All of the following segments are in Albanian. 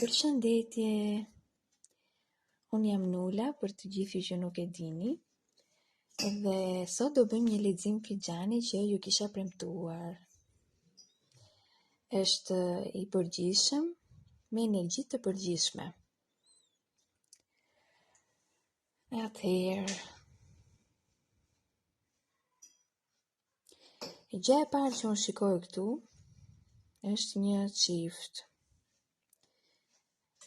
Përshëndetje, unë jam Nula, për të gjithë ju që nuk e dini, dhe sot do bëjmë një lexim fixhani që ju kisha premtuar. Është i përgjithshëm me energji të përgjithshme. Atëherë, gjëja e parë që unë shikoj këtu është një çift.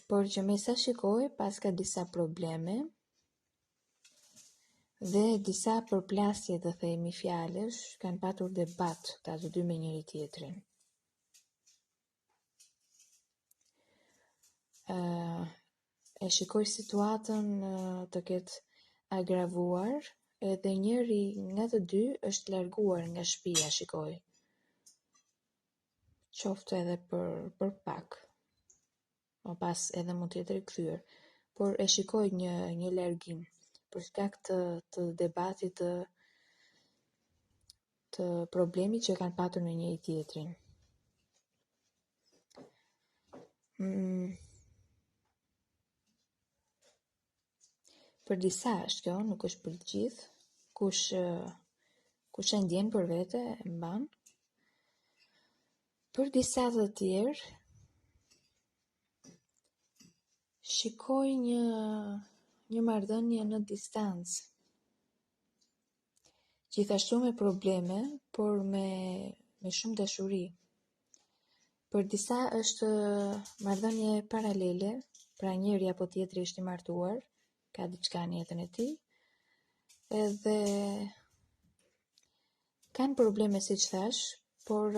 Por që me sa shikoj, pas ka disa probleme dhe disa përplasje të themi fjalësh, kanë patur debat këta të dy me njëri tjetrin. E shikoj situatën të ketë agravuar edhe njëri nga të dy është larguar nga shtëpia, shikoj. Qoftë edhe për pak. O pas edhe mund të jetë rikthyer, por e shikoj një largim për shkak të debatit të problemit që kanë patur me njëri tjetrin. Për disa është kjo, nuk është për të gjithë. Kush e ndjen për vete e mban. Për disa të tjerë shikoj një marrëdhënie në distancë. Gjithashtu me probleme, por me shumë dashuri. Për disa është marrëdhënie paralele, pra njëri apo tjetri është i martuar, ka diçka në jetën e tij, edhe kanë probleme siç thash, por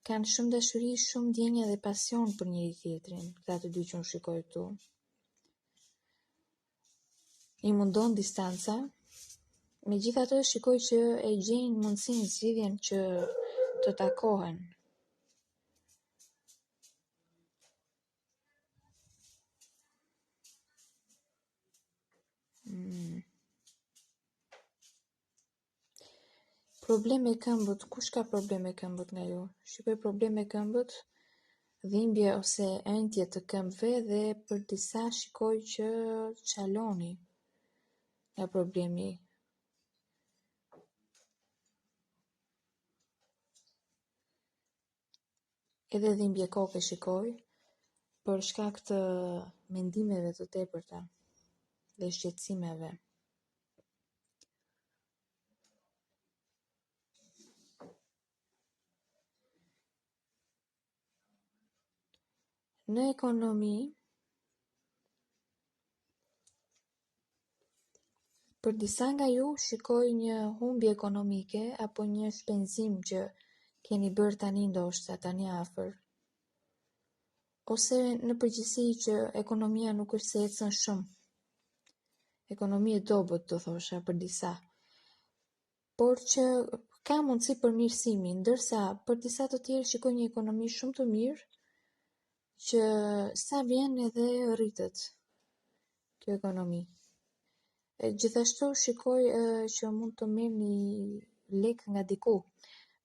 kanë shumë dashuri, shumë ndjenja dhe pasion për njëri tjetrin, këta të dy që unë shikoj këtu. I mundon distanca, megjithatë shikoj që e gjejnë mundësinë, zgjidhjen që të takohen. Probleme këmbët, kush ka probleme këmbët nga ju? Shikoj probleme këmbët, dhimbje ose ëndje të këmbëve dhe për disa shikoj që çaloni nga problemi. Edhe dhimbje koke shikoj për shkak të mendimeve të tepërta dhe shqetësimeve. Në ekonomi, për disa nga ju shikoj një humbje ekonomike apo një shpenzim që keni bërë tani ndoshta, tani afër. Ose në përgjithësi që ekonomia nuk është se ecën shumë. Ekonomi e dobët, do thosha, për disa. Por që ka mundësi për mirësimi, ndërsa për disa të tjerë shikoj një ekonomi shumë të mirë, që sa vjen edhe rritet kjo ekonomi. Gjithashtu shikoj që mund të merrni lek nga diku.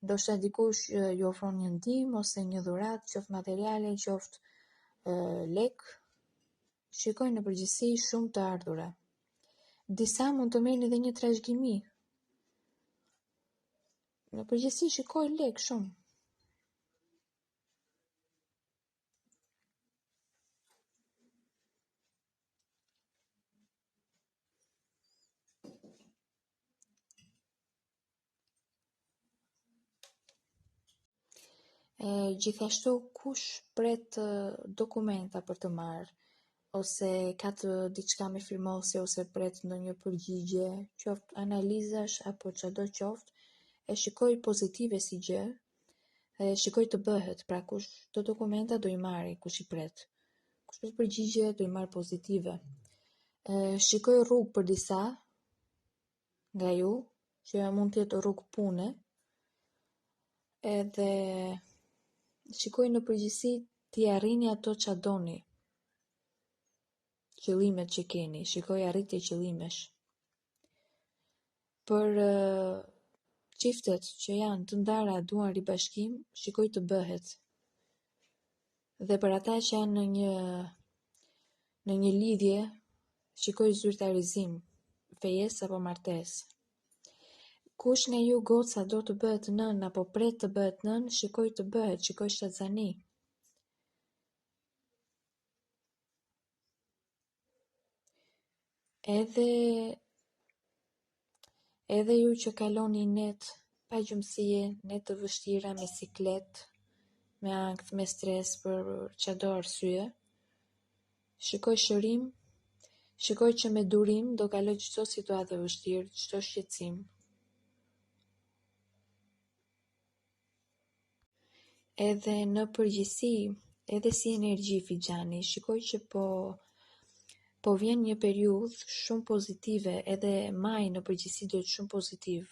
Ndoshta dikush ju ofron një ndihmë ose një dhuratë, qoftë materiale, qoftë lek. Shikoj në përgjithësi shumë të ardhura. Disa mund të merrni edhe një trashëgimi. Në përgjithësi shikoj lek shumë. Gjithashtu kush pret dokumenta për të marrë, ose ka të diçka me firmosje, ose pret ndonjë përgjigje, qoftë analizash apo çdo qoftë, e shikoj pozitive si gjë, e shikoj të bëhet, pra kush të dokumenta do i marri, kush i pret. Kush pret përgjigje do i marr pozitive. Shikoj rrugë për disa nga ju, që mund të jetë rrugë pune, edhe shikoj në përgjithësi t'i arrini ato që doni, qëllimet që keni, shikoj arritje qëllimesh. Për çiftet që janë të ndara duan ribashkim, shikoj të bëhet. Dhe për ata që janë në një lidhje, shikoj zyrtarizim, fejes apo martesë. Kush nga ju goca do të bëhet nën apo pret të bëhet nën, shikoj të bëhet, shikoj shtatzani. Edhe ju që kaloni net pa gjumësie, net të vështira, me siklet, me ankth, me stres për çdo arsye, shikoj shërim, shikoj që me durim do kaloj çdo situatë e vështirë, çdo shqetësim. Edhe në përgjithësi, edhe si energji fixhani, shikoj që po vjen një periudhë shumë pozitive, edhe maj në përgjithësi do të shumë pozitiv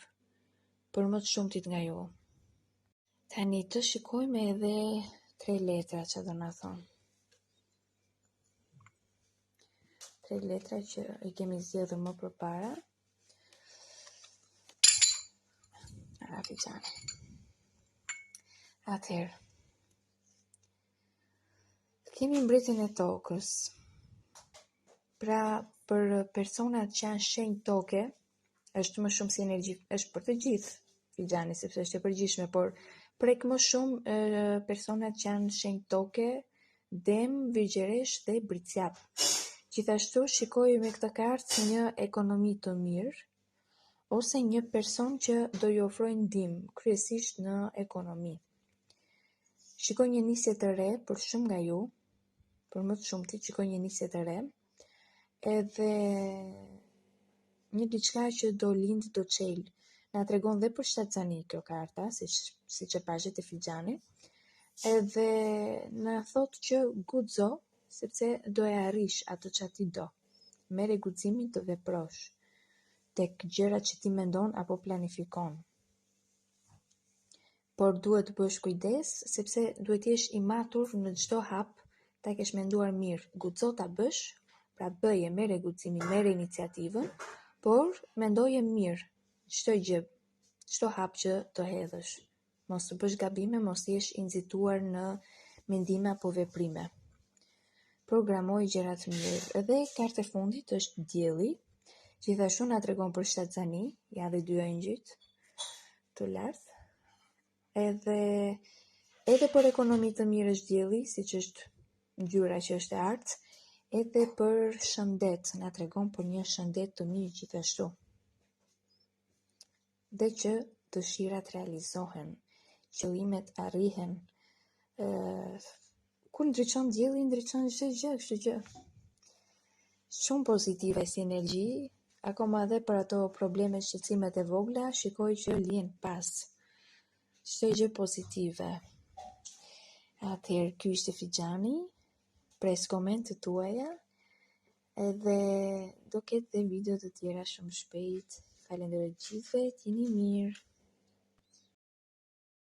për më të shumtit nga ju. Tani të shikojmë edhe 3 letra që do na thonë. 3 letra që i kemi zgjedhur më përpara. Fixhani. Atëherë, kemi mbretën e tokës. Pra, për personat që janë shenjë toke, është më shumë si energji, është për të gjithë fixhani, sepse është e përgjithshme, por prek më shumë personat që janë shenjë toke, dem, virgjeresh dhe bricjap. Gjithashtu shikoj me këtë kartë një ekonomi të mirë, ose një person që do ju ofrojë ndihmë, kryesisht në ekonomi. Shikoj një nisje të re për shumë nga ju, për më të shumtit shikoj një nisje të re, edhe një diçka që do lind, do çel. Na tregon dhe për shtatzani kjo karta, siç e pashët e fixhani, edhe na thot që guxo, sepse do e arrish atë që ti do. Merre guximin të veprosh tek gjërat që ti mendon apo planifikon. Por duhet të bësh kujdes, sepse duhet jesh i matur në çdo hap, ta kesh menduar mirë, guxo ta bësh, pra bëje, merre guximin, merre iniciativën, por mendoje mirë çdo gjë, çdo hap që të hedhësh. Mos të bësh gabime, mos jesh i nxituar në mendime apo veprime. Programoj gjërat mirë. Edhe karta e fundit është dielli. Gjithashtu na tregon për shtatzani, ja dhe 2 engjëjt të lartë. Edhe për ekonomi të mirë është dielli, siç është ngjyra që është e artë, edhe për shëndet, na tregon për një shëndet të mirë gjithashtu. Dhe që dëshirat realizohen, qëllimet arrihen. Kur ndriçon dielli, ndriçon çdo gjë, kështu që shumë pozitive si energji, akoma edhe për ato probleme, shqetësimet e vogla, shikoj që lihen pas. Çdo gjë pozitive. Atëherë, ky ishte fixhani, pres komentet tuaja, edhe do ketë dhe video të tjera shumë shpejt. Falenderoj gjithëve, jeni mirë.